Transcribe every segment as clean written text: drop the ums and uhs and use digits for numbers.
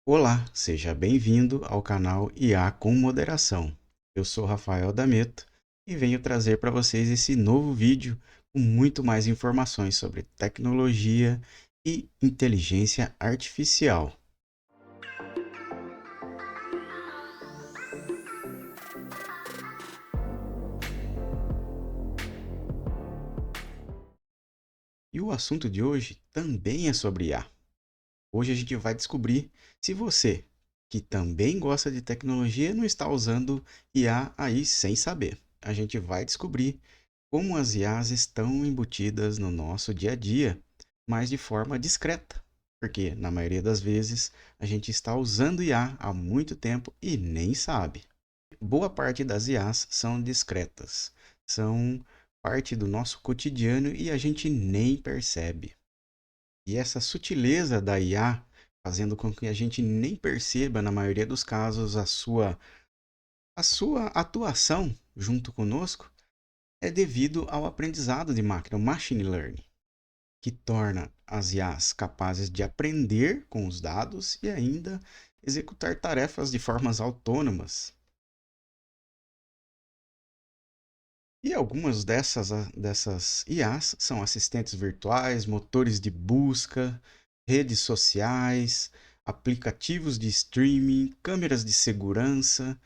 Olá, seja bem-vindo ao canal IA com Moderação. Eu sou Rafael Dameto e venho trazer para vocês esse novo vídeo com muito mais informações sobre tecnologia e inteligência artificial. E o assunto de hoje também é sobre IA. Hoje a gente vai descobrir se você, que também gosta de tecnologia, não está usando IA aí sem saber. A gente vai descobrir como as IAs estão embutidas no nosso dia a dia, mas de forma discreta, porque na maioria das vezes a gente está usando IA há muito tempo e nem sabe. Boa parte das IAs são discretas, são parte do nosso cotidiano e a gente nem percebe. E essa sutileza da IA, fazendo com que a gente nem perceba, na maioria dos casos, a sua atuação junto conosco, é devido ao aprendizado de máquina, o machine learning, que torna as IAs capazes de aprender com os dados e ainda executar tarefas de formas autônomas. E algumas dessas IAs são assistentes virtuais, motores de busca, redes sociais, aplicativos de streaming, câmeras de segurança,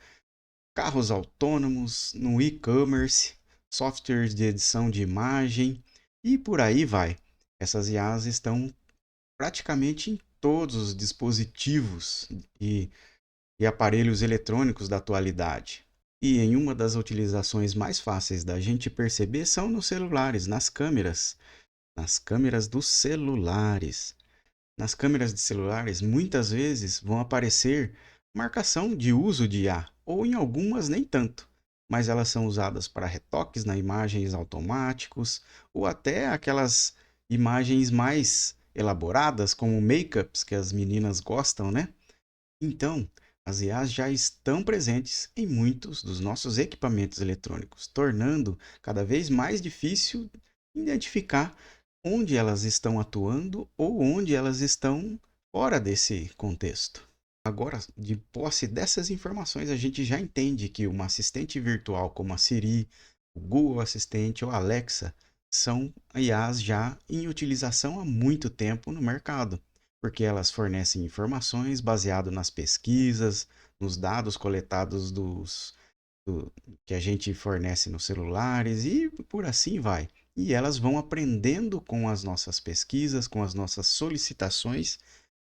carros autônomos, no e-commerce, softwares de edição de imagem e por aí vai. Essas IAs estão praticamente em todos os dispositivos e, e aparelhos eletrônicos da atualidade. E em uma das utilizações mais fáceis da gente perceber são nos celulares, nas câmeras dos celulares. Nas câmeras de celulares, muitas vezes vão aparecer marcação de uso de IA, ou em algumas nem tanto, mas elas são usadas para retoques na imagens automáticos, ou até aquelas imagens mais elaboradas, como make-ups que as meninas gostam, né? Então, as IAs já estão presentes em muitos dos nossos equipamentos eletrônicos, tornando cada vez mais difícil identificar onde elas estão atuando ou onde elas estão fora desse contexto. Agora, de posse dessas informações, a gente já entende que uma assistente virtual como a Siri, o Google Assistente ou a Alexa são IAs já em utilização há muito tempo no mercado, porque elas fornecem informações baseadas nas pesquisas, nos dados coletados que a gente fornece nos celulares e por assim vai. E elas vão aprendendo com as nossas pesquisas, com as nossas solicitações.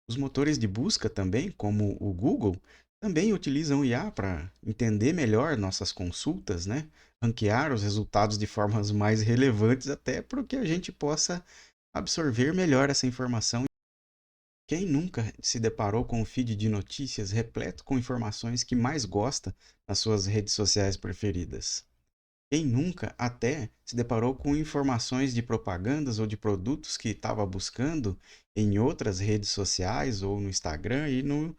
Os motores de busca também, como o Google, também utilizam IA para entender melhor nossas consultas, né? Ranquear os resultados de formas mais relevantes, até para que a gente possa absorver melhor essa informação. Quem nunca se deparou com um feed de notícias repleto com informações que mais gosta nas suas redes sociais preferidas? Quem nunca até se deparou com informações de propagandas ou de produtos que estava buscando em outras redes sociais ou no Instagram e no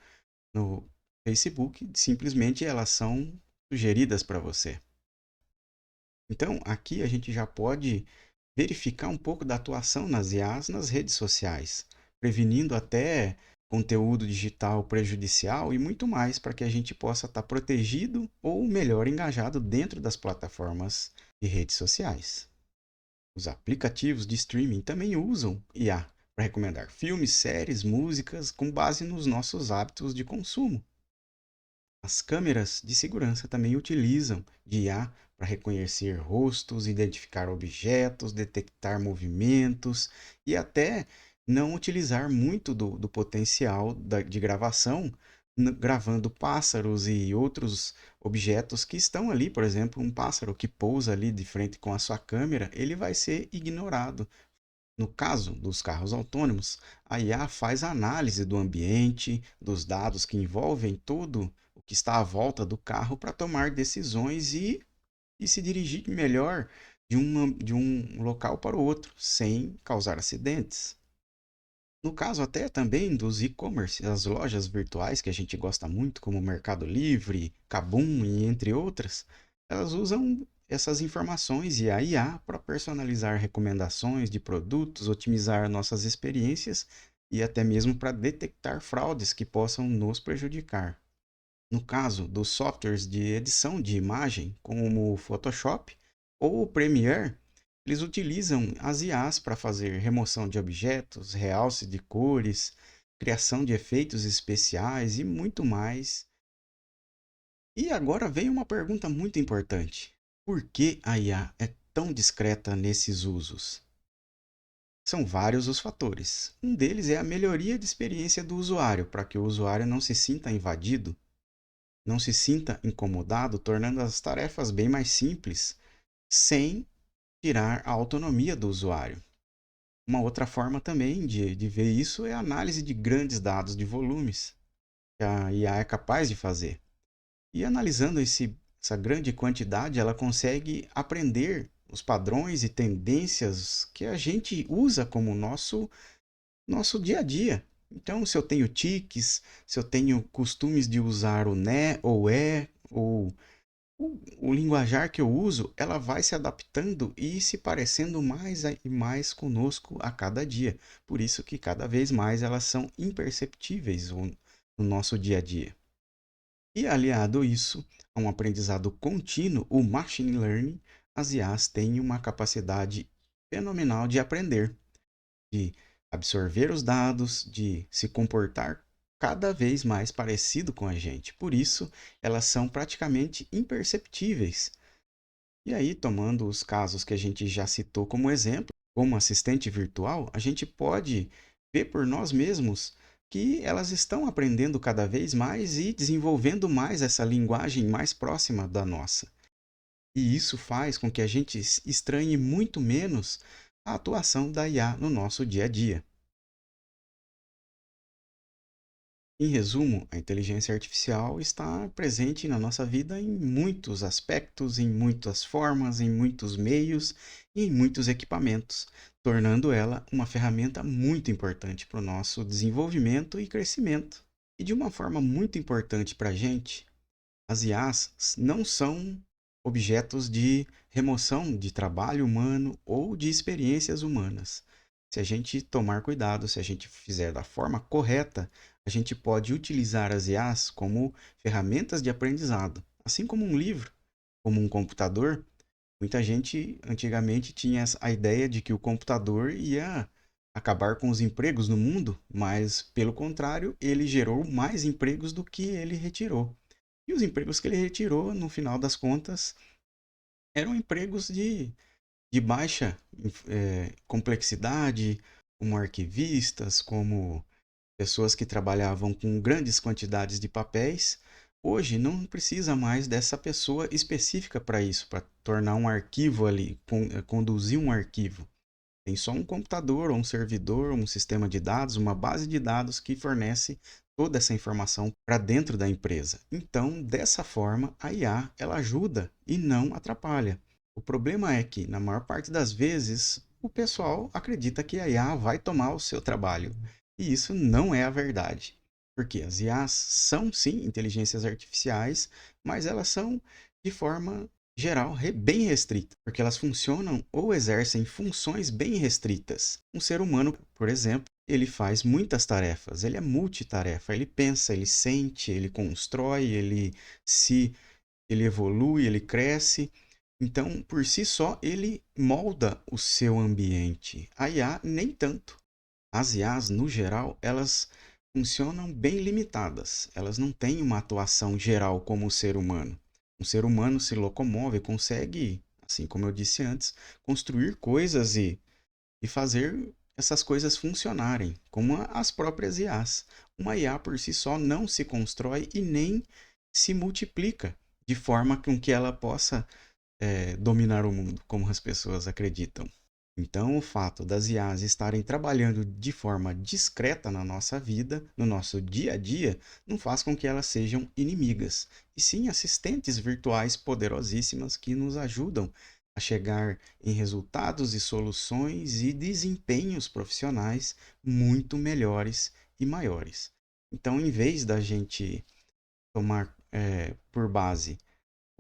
Facebook, simplesmente elas são sugeridas para você. Então, aqui a gente já pode verificar um pouco da atuação nas IAs nas redes sociais, prevenindo até conteúdo digital prejudicial e muito mais para que a gente possa estar protegido ou melhor engajado dentro das plataformas de redes sociais. Os aplicativos de streaming também usam IA para recomendar filmes, séries, músicas com base nos nossos hábitos de consumo. As câmeras de segurança também utilizam de IA para reconhecer rostos, identificar objetos, detectar movimentos e até não utilizar muito do potencial de gravação, gravando pássaros e outros objetos que estão ali. Por exemplo, um pássaro que pousa ali de frente com a sua câmera, ele vai ser ignorado. No caso dos carros autônomos, a IA faz a análise do ambiente, dos dados que envolvem tudo o que está à volta do carro para tomar decisões e se dirigir melhor de um local para o outro, sem causar acidentes. No caso até também dos e-commerce, as lojas virtuais que a gente gosta muito, como Mercado Livre, Kabum e entre outras, elas usam essas informações e a IA para personalizar recomendações de produtos, otimizar nossas experiências e até mesmo para detectar fraudes que possam nos prejudicar. No caso dos softwares de edição de imagem, como o Photoshop ou o Premiere, eles utilizam as IAs para fazer remoção de objetos, realce de cores, criação de efeitos especiais e muito mais. E agora vem uma pergunta muito importante: por que a IA é tão discreta nesses usos? São vários os fatores. Um deles é a melhoria de experiência do usuário, para que o usuário não se sinta invadido, não se sinta incomodado, tornando as tarefas bem mais simples, sem tirar a autonomia do usuário. Uma outra forma também de ver isso é a análise de grandes dados de volumes, que a IA é capaz de fazer. E analisando essa grande quantidade, ela consegue aprender os padrões e tendências que a gente usa como nosso dia a dia. Então, se eu tenho tiques, se eu tenho costumes de usar o né ou é, ou o linguajar que eu uso, ela vai se adaptando e se parecendo mais e mais conosco a cada dia. Por isso que cada vez mais elas são imperceptíveis no nosso dia a dia. E aliado a isso, a um aprendizado contínuo, o machine learning, as IAs têm uma capacidade fenomenal de aprender, de absorver os dados, de se comportar cada vez mais parecido com a gente. Por isso, elas são praticamente imperceptíveis. E aí, tomando os casos que a gente já citou como exemplo, como assistente virtual, a gente pode ver por nós mesmos que elas estão aprendendo cada vez mais e desenvolvendo mais essa linguagem mais próxima da nossa. E isso faz com que a gente estranhe muito menos a atuação da IA no nosso dia a dia. Em resumo, a inteligência artificial está presente na nossa vida em muitos aspectos, em muitas formas, em muitos meios e em muitos equipamentos, tornando ela uma ferramenta muito importante para o nosso desenvolvimento e crescimento. E de uma forma muito importante para a gente, as IAs não são objetos de remoção de trabalho humano ou de experiências humanas. Se a gente tomar cuidado, se a gente fizer da forma correta, a gente pode utilizar as IAs como ferramentas de aprendizado, assim como um livro, como um computador. Muita gente antigamente tinha a ideia de que o computador ia acabar com os empregos no mundo, mas pelo contrário, ele gerou mais empregos do que ele retirou. E os empregos que ele retirou, no final das contas, eram empregos de baixa complexidade, como arquivistas, como pessoas que trabalhavam com grandes quantidades de papéis. Hoje não precisa mais dessa pessoa específica para isso, para tornar um arquivo ali, conduzir um arquivo. Tem só um computador, ou um servidor, um sistema de dados, uma base de dados que fornece toda essa informação para dentro da empresa. Então, dessa forma, a IA ela ajuda e não atrapalha. O problema é que, na maior parte das vezes, o pessoal acredita que a IA vai tomar o seu trabalho. E isso não é a verdade. Porque as IAs são sim inteligências artificiais, mas elas são de forma geral bem restrita, porque elas funcionam ou exercem funções bem restritas. Um ser humano, por exemplo, ele faz muitas tarefas, ele é multitarefa, ele pensa, ele sente, ele constrói, se ele evolui, ele cresce. Então, por si só, ele molda o seu ambiente. A IA nem tanto. As IAs, no geral, elas funcionam bem limitadas. Elas não têm uma atuação geral como o ser humano. Um ser humano se locomove, consegue, assim como eu disse antes, construir coisas e fazer essas coisas funcionarem, como as próprias IAs. Uma IA por si só não se constrói e nem se multiplica de forma com que ela possa dominar o mundo, como as pessoas acreditam. Então, o fato das IAs estarem trabalhando de forma discreta na nossa vida, no nosso dia a dia, não faz com que elas sejam inimigas, e sim assistentes virtuais poderosíssimas que nos ajudam a chegar em resultados e soluções e desempenhos profissionais muito melhores e maiores. Então, em vez da gente tomar por base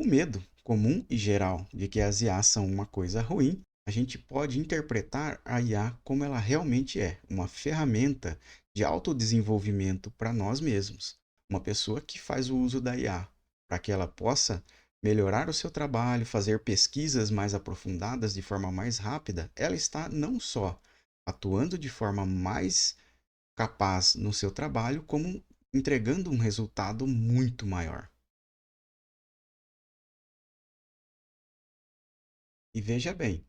o medo comum e geral de que as IAs são uma coisa ruim, a gente pode interpretar a IA como ela realmente é, uma ferramenta de autodesenvolvimento para nós mesmos. Uma pessoa que faz o uso da IA para que ela possa melhorar o seu trabalho, fazer pesquisas mais aprofundadas de forma mais rápida, ela está não só atuando de forma mais capaz no seu trabalho, como entregando um resultado muito maior. E veja bem,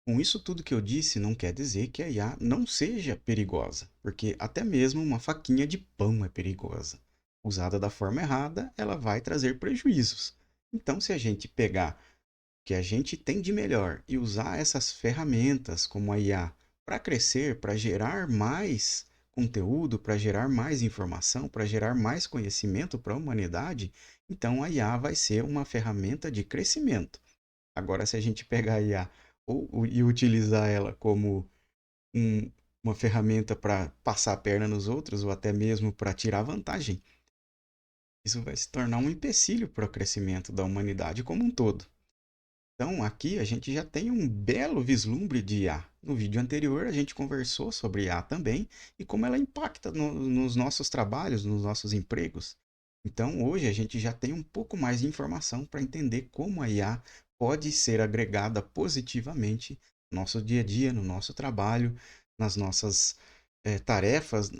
com isso tudo que eu disse, não quer dizer que a IA não seja perigosa, porque até mesmo uma faquinha de pão é perigosa. Usada da forma errada, ela vai trazer prejuízos. Então, se a gente pegar o que a gente tem de melhor e usar essas ferramentas como a IA para crescer, para gerar mais conteúdo, para gerar mais informação, para gerar mais conhecimento para a humanidade, então a IA vai ser uma ferramenta de crescimento. Agora, se a gente pegar a IA e utilizar ela como um- uma ferramenta para passar a perna nos outros ou até mesmo para tirar vantagem, isso vai se tornar um empecilho para o crescimento da humanidade como um todo. Então, aqui a gente já tem um belo vislumbre de IA. No vídeo anterior, a gente conversou sobre IA também e como ela impacta nos nossos trabalhos, nos nossos empregos. Então, hoje a gente já tem um pouco mais de informação para entender como a IA pode ser agregada positivamente no nosso dia a dia, no nosso trabalho, nas nossas tarefas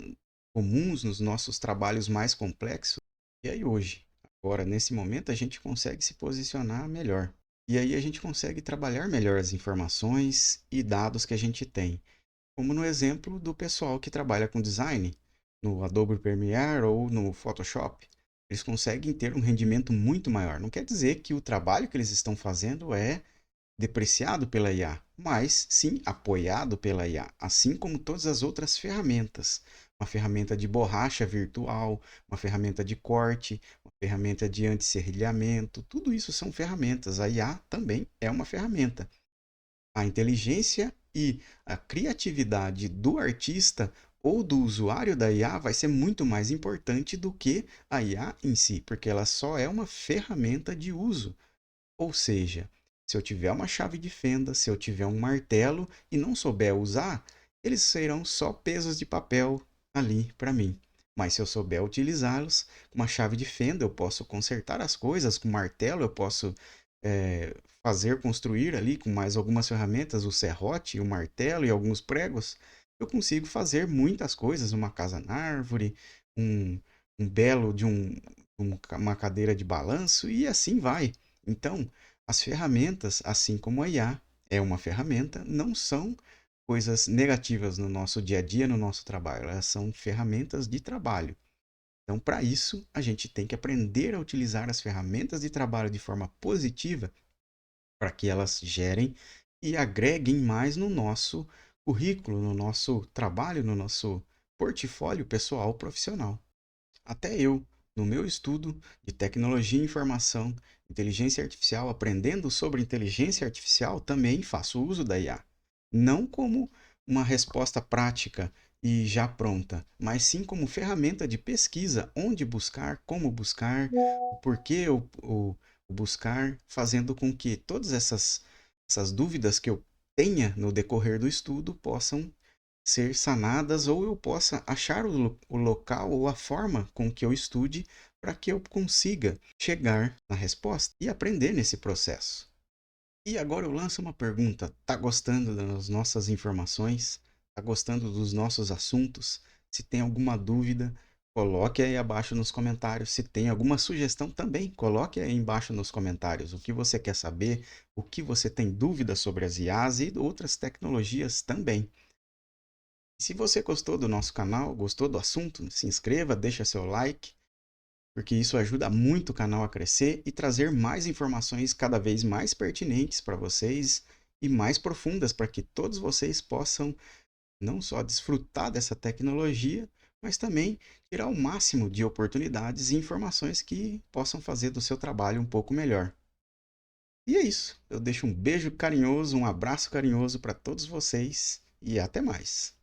comuns, nos nossos trabalhos mais complexos. E aí, hoje, agora, nesse momento, a gente consegue se posicionar melhor. E aí a gente consegue trabalhar melhor as informações e dados que a gente tem. Como no exemplo do pessoal que trabalha com design, no Adobe Premiere ou no Photoshop. Eles conseguem ter um rendimento muito maior. Não quer dizer que o trabalho que eles estão fazendo é depreciado pela IA, mas sim apoiado pela IA, assim como todas as outras ferramentas. Uma ferramenta de borracha virtual, uma ferramenta de corte, uma ferramenta de anti-serrilhamento, tudo isso são ferramentas. A IA também é uma ferramenta. A inteligência e a criatividade do artista ou do usuário da IA vai ser muito mais importante do que a IA em si, porque ela só é uma ferramenta de uso. Ou seja, se eu tiver uma chave de fenda, se eu tiver um martelo e não souber usar, eles serão só pesos de papel ali para mim. Mas se eu souber utilizá-los, com uma chave de fenda eu posso consertar as coisas, com martelo eu posso fazer construir ali com mais algumas ferramentas, o serrote, o martelo e alguns pregos, eu consigo fazer muitas coisas, uma casa na árvore, um, um belo de uma cadeira de balanço e assim vai. Então, as ferramentas, assim como a IA é uma ferramenta, não são coisas negativas no nosso dia a dia, no nosso trabalho. Elas são ferramentas de trabalho. Então, para isso, a gente tem que aprender a utilizar as ferramentas de trabalho de forma positiva para que elas gerem e agreguem mais no nosso currículo, no nosso trabalho, no nosso portfólio pessoal profissional. Até eu, no meu estudo de tecnologia e informação, inteligência artificial, aprendendo sobre inteligência artificial, também faço uso da IA. Não como uma resposta prática e já pronta, mas sim como ferramenta de pesquisa, onde buscar, como buscar, o porquê o buscar, fazendo com que todas essas dúvidas que eu tenha no decorrer do estudo possam ser sanadas ou eu possa achar o local ou a forma com que eu estude para que eu consiga chegar na resposta e aprender nesse processo. E agora eu lanço uma pergunta: tá gostando das nossas informações? Tá gostando dos nossos assuntos? Se tem alguma dúvida, coloque aí abaixo nos comentários. Se tem alguma sugestão também, coloque aí embaixo nos comentários o que você quer saber, o que você tem dúvidas sobre as IAs e outras tecnologias também. Se você gostou do nosso canal, gostou do assunto, se inscreva, deixa seu like, porque isso ajuda muito o canal a crescer e trazer mais informações cada vez mais pertinentes para vocês e mais profundas para que todos vocês possam não só desfrutar dessa tecnologia, mas também tirar o máximo de oportunidades e informações que possam fazer do seu trabalho um pouco melhor. E é isso. Eu deixo um beijo carinhoso, um abraço carinhoso para todos vocês e até mais.